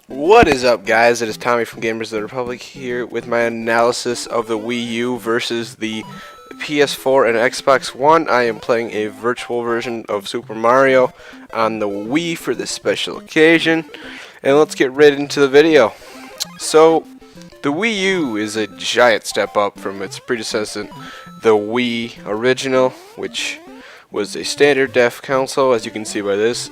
What is up, guys? It is Tommy from Gamers of the Republic here with my analysis of the Wii U versus the PS4 and Xbox One. I am playing a virtual version of Super Mario on the Wii for this special occasion. And let's get right into the video. So, the Wii U is a giant step up from its predecessor, the Wii original, which was a standard def console, as you can see by this.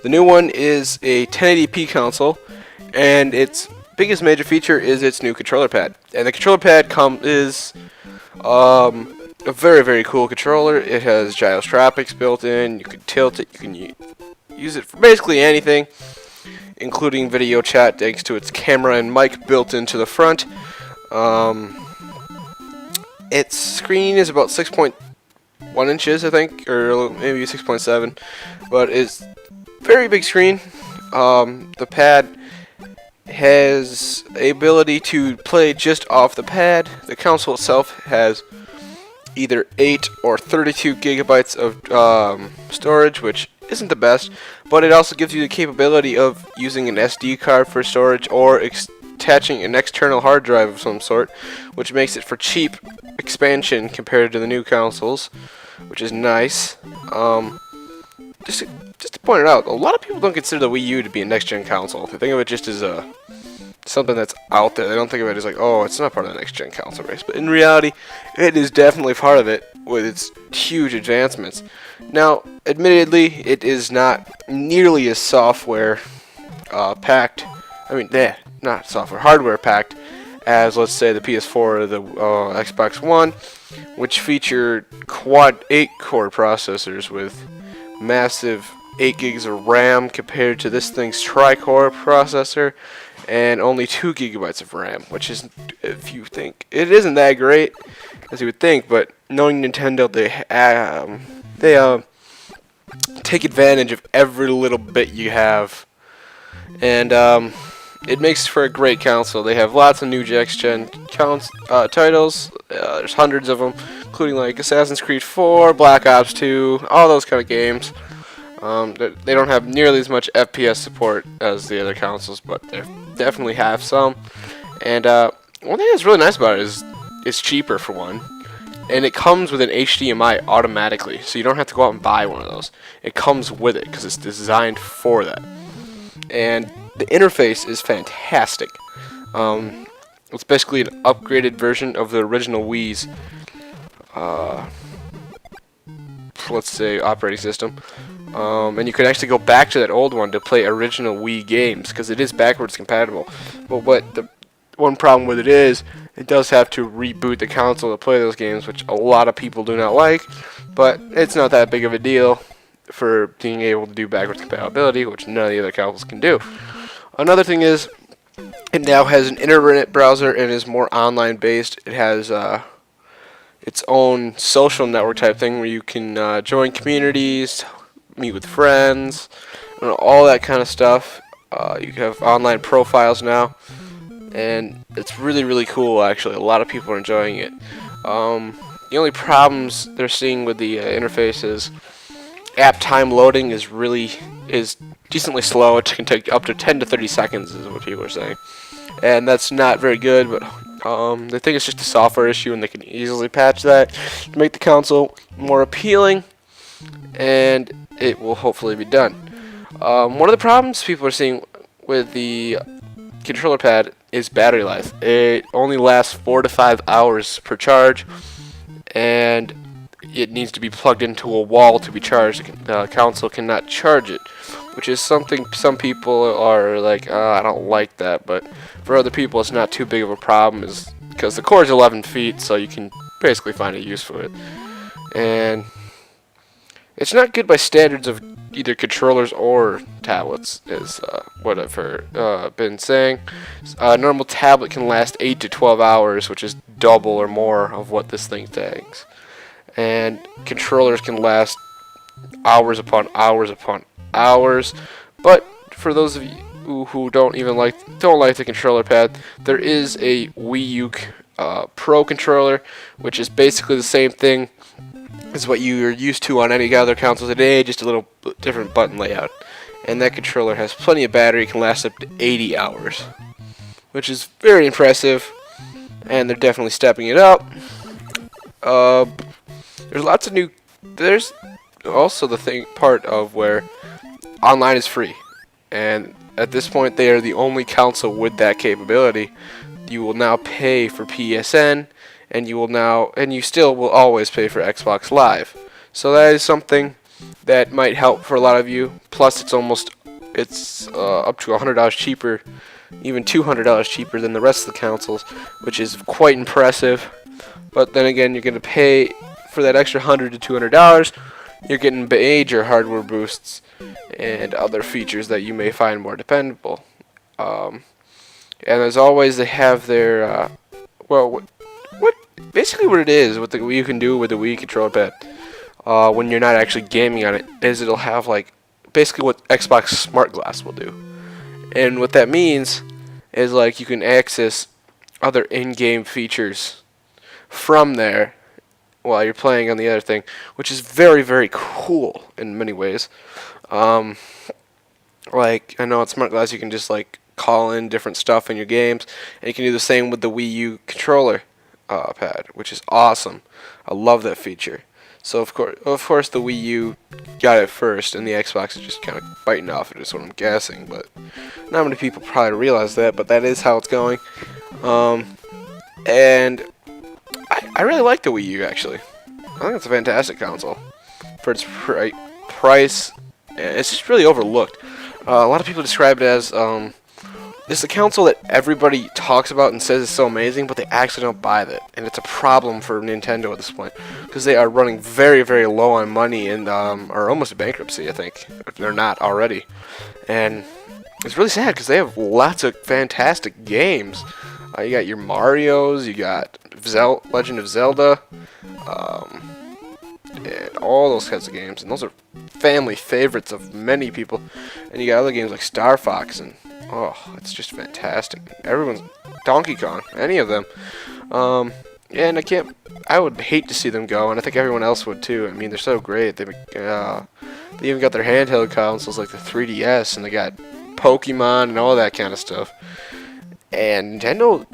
The new one is a 1080p console, and its biggest major feature is its new controller pad. And the controller pad is a very, very cool controller. It has gyroscopics built in. You can tilt it. You can use it for basically anything, including video chat, thanks to its camera and mic built into the front. Its screen is about 6.1 inches, I think, or maybe 6.7, but it's very big screen. The pad has the ability to play just off the pad. The console itself has either 8 or 32 gigabytes of storage, which isn't the best, but it also gives you the capability of using an SD card for storage or attaching an external hard drive of some sort, which makes it for cheap expansion compared to the new consoles, which is nice. Just to point it out, a lot of people don't consider the Wii U to be a next-gen console. They think of it just as something that's out there. They don't think of it as like, oh, it's not part of the next-gen console race. But in reality, it is definitely part of it with its huge advancements. Now, admittedly, it is not nearly as software packed. I mean, not software, hardware packed as, let's say, the PS4 or the Xbox One, which featured quad 8-core processors with massive 8 gigs of RAM compared to this thing's tri-core processor and only 2 gigabytes of RAM, which is, if you think, it isn't that great as you would think, but knowing Nintendo, they take advantage of every little bit you have, and it makes for a great console. They have lots of new next-gen titles. There's hundreds of them, including like Assassin's Creed 4, Black Ops 2, all those kind of games. They don't have nearly as much FPS support as the other consoles, but they definitely have some. And one thing that's really nice about it is it's cheaper, for one, and it comes with an HDMI automatically, so you don't have to go out and buy one of those. It comes with it because it's designed for that. And the interface is fantastic. It's basically an upgraded version of the original Wii's, let's say, operating system. And you can actually go back to that old one to play original Wii games, because it is backwards compatible. But what the one problem with it is, it does have to reboot the console to play those games, which a lot of people do not like. But it's not that big of a deal for being able to do backwards compatibility, which none of the other consoles can do. Another thing is, it now has an internet browser and is more online based. It has its own social network type thing where you can join communities, meet with friends, all that kind of stuff. You have online profiles now, and it's really, really cool, actually. A lot of people are enjoying it. The only problems they're seeing with the interface is app time loading is decently slow. It can take up to 10 to 30 seconds is what people are saying, and that's not very good, but they think it's just a software issue, and they can easily patch that to make the console more appealing, and it will hopefully be done. One of the problems people are seeing with the controller pad is battery life. It only lasts 4 to 5 hours per charge, and it needs to be plugged into a wall to be charged. The console cannot charge it, which is something some people are like, I don't like that, but for other people it's not too big of a problem, is because the core is 11 feet, so you can basically find a use for it. And it's not good by standards of either controllers or tablets, is what I've been saying. A normal tablet can last 8 to 12 hours, which is double or more of what this thing takes. And controllers can last hours upon hours upon hours. But for those of you who don't like the controller pad, there is a Wii U Pro controller, which is basically the same thing as what you're used to on any other console today, just a little different button layout. and that controller has plenty of battery, can last up to 80 hours, which is very impressive, and they're definitely stepping it up. There's lots of new. There's also the part of where online is free, and at this point they are the only console with that capability. You will now pay for PSN, and you still will always pay for Xbox Live. So that is something that might help for a lot of you. Plus, it's up to $100 cheaper, even $200 cheaper than the rest of the consoles, which is quite impressive. But then again, you're going to pay for that extra $100 to $200. You're getting major hardware boosts and other features that you may find more dependable. And as always, they have their basically what it is, what you can do with the Wii controller pad when you're not actually gaming on it, is it'll have like basically what Xbox Smart Glass will do. And what that means is like you can access other in-game features from there while you're playing on the other thing, which is very, very cool in many ways. Like, I know on Smart Glass you can just like call in different stuff in your games, and you can do the same with the Wii U controller pad, which is awesome. I love that feature. So of course the Wii U got it first, and the Xbox is just kind of biting off it, is what I'm guessing. But not many people probably realize that, but that is how it's going. And I really like the Wii U, actually. I think it's a fantastic console for its price. It's just really overlooked. A lot of people describe it as it's a console that everybody talks about and says is so amazing, but they actually don't buy it, and it's a problem for Nintendo at this point because they are running very, very low on money and are almost in bankruptcy, I think, if they're not already. And it's really sad because they have lots of fantastic games. You got your Marios, you got Legend of Zelda, and all those kinds of games, and those are family favorites of many people. And you got other games like Star Fox, and it's just fantastic. Everyone's Donkey Kong, any of them. And I would hate to see them go, and I think everyone else would too. I mean, they're so great. They even got their handheld consoles like the 3DS, and they got Pokemon and all that kind of stuff. And Nintendo,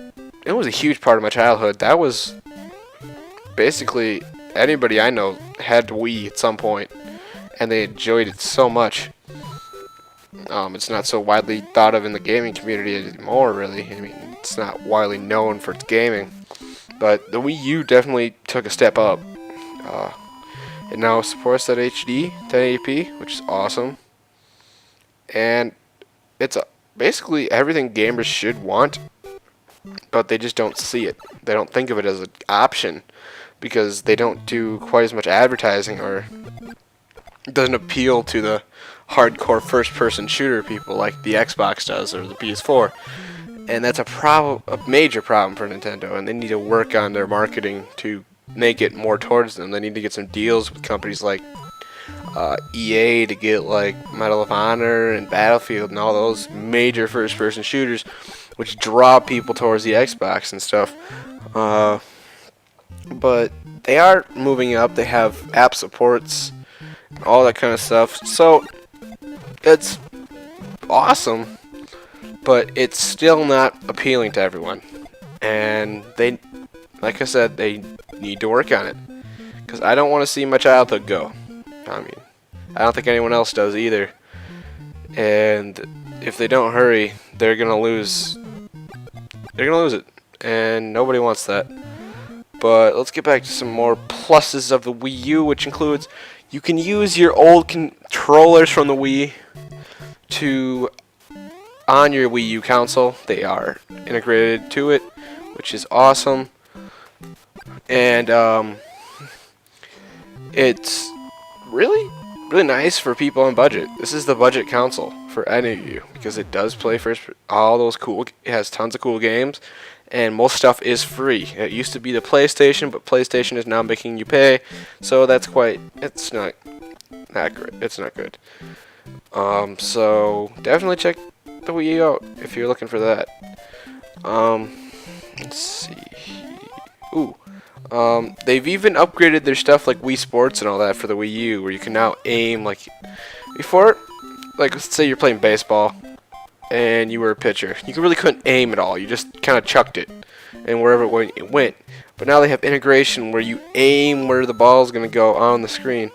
it was a huge part of my childhood. That was basically anybody I know had Wii at some point, and they enjoyed it so much. It's not so widely thought of in the gaming community anymore, really. I mean, it's not widely known for its gaming. But the Wii U definitely took a step up. It now supports that HD 1080p, which is awesome. And it's basically everything gamers should want, but they just don't see it. They don't think of it as an option because they don't do quite as much advertising, or it doesn't appeal to the hardcore first-person shooter people like the Xbox does or the PS4. And that's a major problem for Nintendo, and they need to work on their marketing to make it more towards them. They need to get some deals with companies like EA to get like Medal of Honor and Battlefield and all those major first-person shooters, which draw people towards the Xbox and stuff. But they are moving up. They have app supports, all that kind of stuff. So it's awesome, but it's still not appealing to everyone. And they, like I said, they need to work on it, because I don't want to see my childhood go. I mean, I don't think anyone else does either. And if they don't hurry, they're gonna lose. They're gonna lose it, and nobody wants that. But let's get back to some more pluses of the Wii U, which includes you can use your old controllers from the Wii on your Wii U console. They are integrated to it, which is awesome. And it's really nice for people on budget. This is the budget console for any of you because it does play it has tons of cool games, and most stuff is free. It used to be the PlayStation, but PlayStation is now making you pay, so it's not great. It's not good. So definitely check the Wii U out if you're looking for that. Let's see. They've even upgraded their stuff like Wii Sports and all that for the Wii U, where you can now aim like before. like let's say you're playing baseball and you were a pitcher. You really couldn't aim at all. You just kind of chucked it, and wherever it went, it went. But now they have integration where you aim where the ball is going to go on the screen,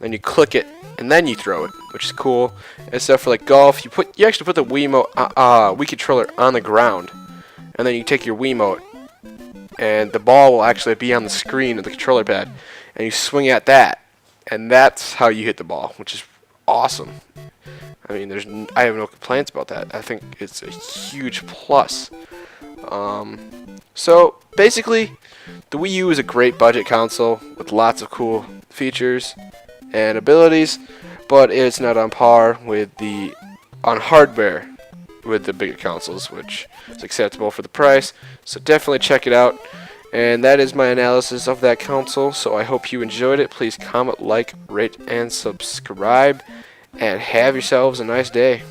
then you click it, and then you throw it, which is cool. And stuff for like golf, you actually put the Wii controller on the ground, and then you take your Wiimote, and the ball will actually be on the screen of the controller pad, and you swing at that, and that's how you hit the ball, which is awesome. I mean, I have no complaints about that. I think it's a huge plus. So basically, the Wii U is a great budget console with lots of cool features and abilities, but it's not on par with on hardware with the bigger consoles, which is acceptable for the price. So definitely check it out. And that is my analysis of that console. So I hope you enjoyed it. Please comment, like, rate, and subscribe. And have yourselves a nice day.